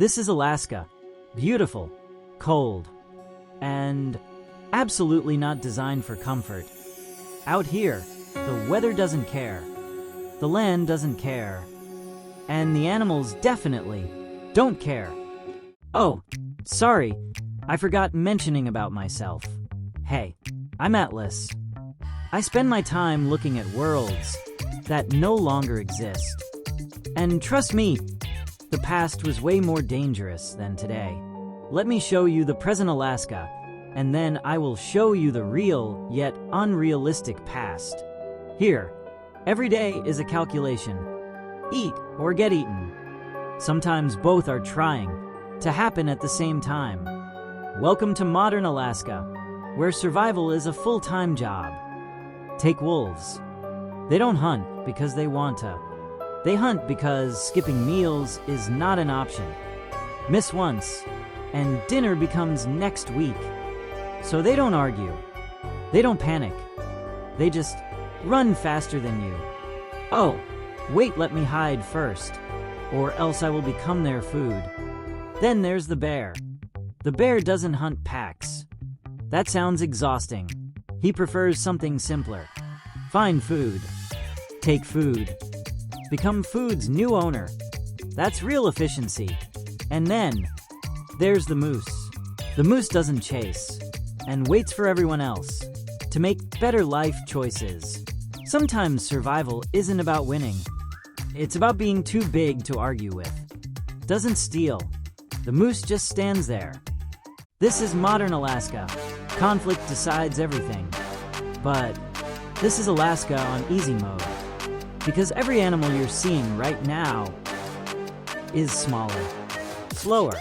This is Alaska. Beautiful, cold, and absolutely not designed for comfort. Out here, the weather doesn't care, the land doesn't care, and the animals definitely don't care. Oh, sorry, I forgot mentioning about myself. Hey, I'm Atlas. I spend my time looking at worlds that no longer exist. And trust me, the past was way more dangerous than today. Let me show you the present Alaska, and then I will show you the real yet unrealistic past. Here, every day is a calculation. Eat or get eaten. Sometimes both are trying to happen at the same time. Welcome to modern Alaska, where survival is a full-time job. Take wolves. They don't hunt because they want to. They hunt because skipping meals is not an option. Miss once, and dinner becomes next week. So they don't argue. They don't panic. They just run faster than you. Oh, wait, let me hide first, or else I will become their food. Then there's the bear. The bear doesn't hunt packs. That sounds exhausting. He prefers something simpler. Find food. Take food. Become food's new owner. That's real efficiency. And then, there's the moose. The moose doesn't chase, and waits for everyone else to make better life choices. Sometimes survival isn't about winning. It's about being too big to argue with. Doesn't steal. The moose just stands there. This is modern Alaska. Conflict decides everything. But this is Alaska on easy mode. Because every animal you're seeing right now is smaller, slower,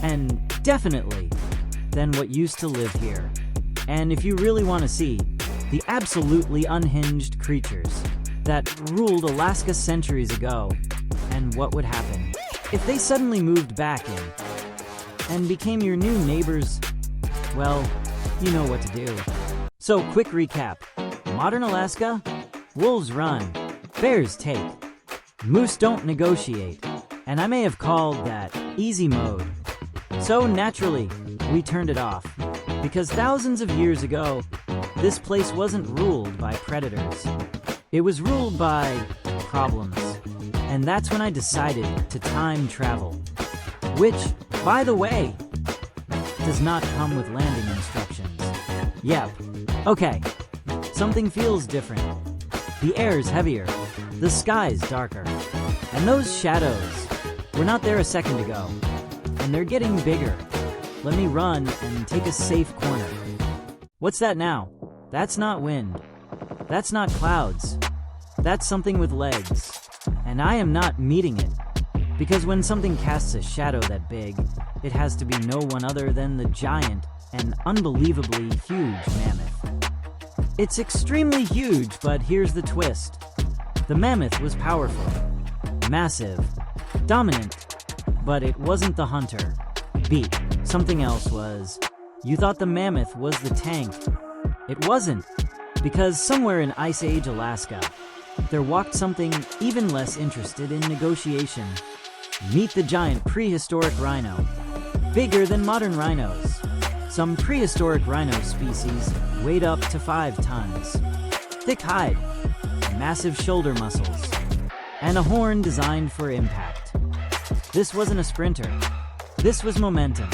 and definitely than what used to live here. And if you really want to see the absolutely unhinged creatures that ruled Alaska centuries ago, and what would happen if they suddenly moved back in and became your new neighbors, well, you know what to do. So, quick recap. Modern Alaska, wolves run, bears take, moose don't negotiate, and I may have called that easy mode. So naturally, we turned it off, because thousands of years ago, this place wasn't ruled by predators. It was ruled by problems, and that's when I decided to time travel, which, by the way, does not come with landing instructions. Yep. Okay. Something feels different. The air's heavier, the sky's darker, and those shadows were not there a second ago, and they're getting bigger. Let me run and take a safe corner. What's that now? That's not wind. That's not clouds. That's something with legs, and I am not meeting it. Because when something casts a shadow that big, it has to be no one other than the giant and unbelievably huge mammoth. It's extremely huge, but here's the twist. The mammoth was powerful, massive, dominant, but it wasn't the hunter. Beat. Something else was. You thought the mammoth was the tank. It wasn't, because somewhere in Ice Age Alaska, there walked something even less interested in negotiation. Meet the giant prehistoric rhino, bigger than modern rhinos. Some prehistoric rhino species weighed up to 5 tons. Thick hide, massive shoulder muscles, and a horn designed for impact. This wasn't a sprinter. This was momentum.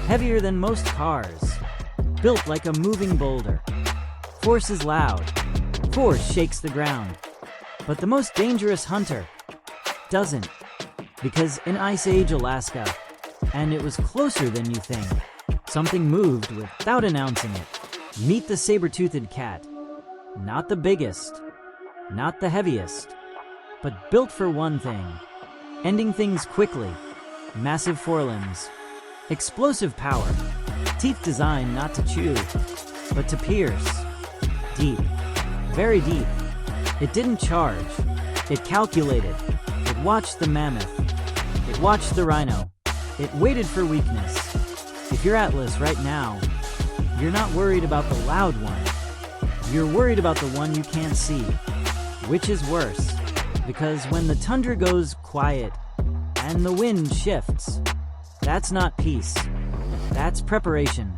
Heavier than most cars. Built like a moving boulder. Force is loud. Force shakes the ground. But the most dangerous hunter doesn't. Because in Ice Age Alaska, and it was closer than you think, something moved without announcing it. Meet the saber-toothed cat. Not the biggest, not the heaviest, but built for one thing. Ending things quickly. Massive forelimbs. Explosive power. Teeth designed not to chew, but to pierce. Deep. Very deep. It didn't charge. It calculated. It watched the mammoth. It watched the rhino. It waited for weakness. If you're Atlas right now, you're not worried about the loud one. You're worried about the one you can't see. Which is worse, because when the tundra goes quiet and the wind shifts. That's not peace. That's preparation.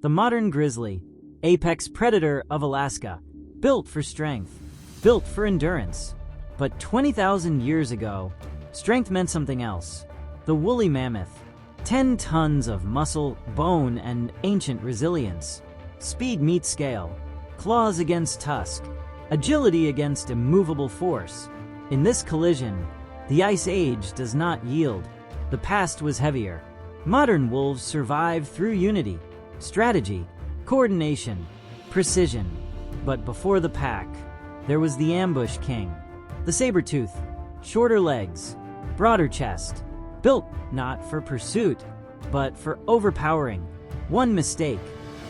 The modern grizzly, apex predator of Alaska, built for strength, built for endurance. But 20,000 years ago, strength meant something else. The woolly mammoth, 10 tons of muscle, bone, and ancient resilience. Speed meets scale, claws against tusk, agility against immovable force. In this collision, the Ice Age does not yield. The past was heavier. Modern wolves survive through unity, strategy, coordination, precision. But before the pack, there was the ambush king, the saber-tooth, shorter legs, broader chest, built not for pursuit, but for overpowering. One mistake,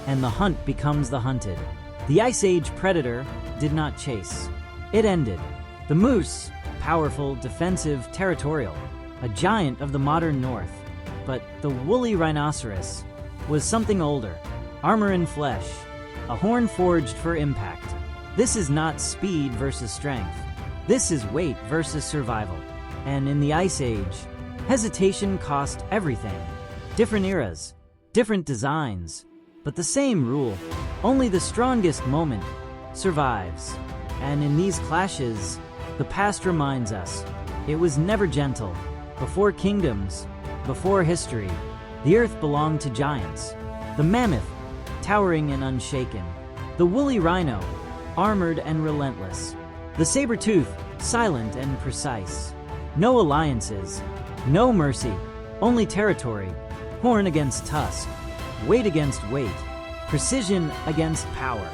and the hunt becomes the hunted. The Ice Age predator did not chase. It ended. The moose, powerful, defensive, territorial, a giant of the modern north. But the woolly rhinoceros was something older, armor and flesh, a horn forged for impact. This is not speed versus strength. This is weight versus survival. And in the Ice Age, hesitation cost everything. Different eras, different designs, but the same rule. Only the strongest moment survives. And in these clashes, the past reminds us it was never gentle. Before kingdoms, before history, the earth belonged to giants. The mammoth, towering and unshaken. The woolly rhino, armored and relentless. The saber-tooth, silent and precise. No alliances, no mercy, only territory. Horn against tusk, weight against weight, precision against power.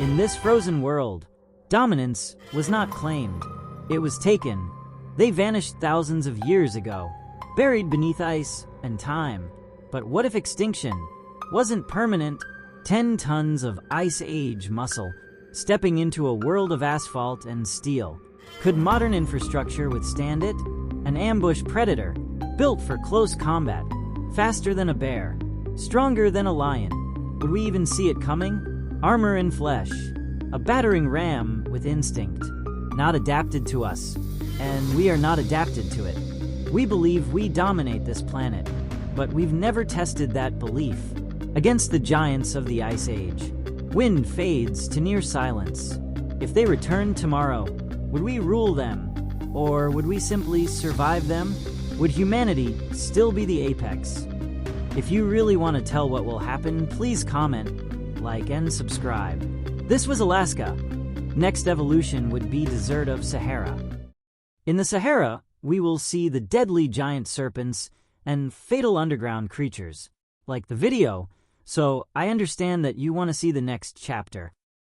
In this frozen world, dominance was not claimed. It was taken. They vanished thousands of years ago, buried beneath ice and time. But what if extinction wasn't permanent? 10 tons of Ice Age muscle, stepping into a world of asphalt and steel. Could modern infrastructure withstand it? An ambush predator, built for close combat, faster than a bear, stronger than a lion. Would we even see it coming? Armor and flesh, a battering ram with instinct, not adapted to us, and we are not adapted to it. We believe we dominate this planet, but we've never tested that belief against the giants of the Ice Age. Wind fades to near silence. If they returned tomorrow, would we rule them? Or would we simply survive them? Would humanity still be the apex? If you really want to tell what will happen, please comment, like, and subscribe. This was Alaska. Next evolution would be Desert of Sahara. In the Sahara, we will see the deadly giant serpents and fatal underground creatures. Like the video, so I understand that you want to see the next chapter.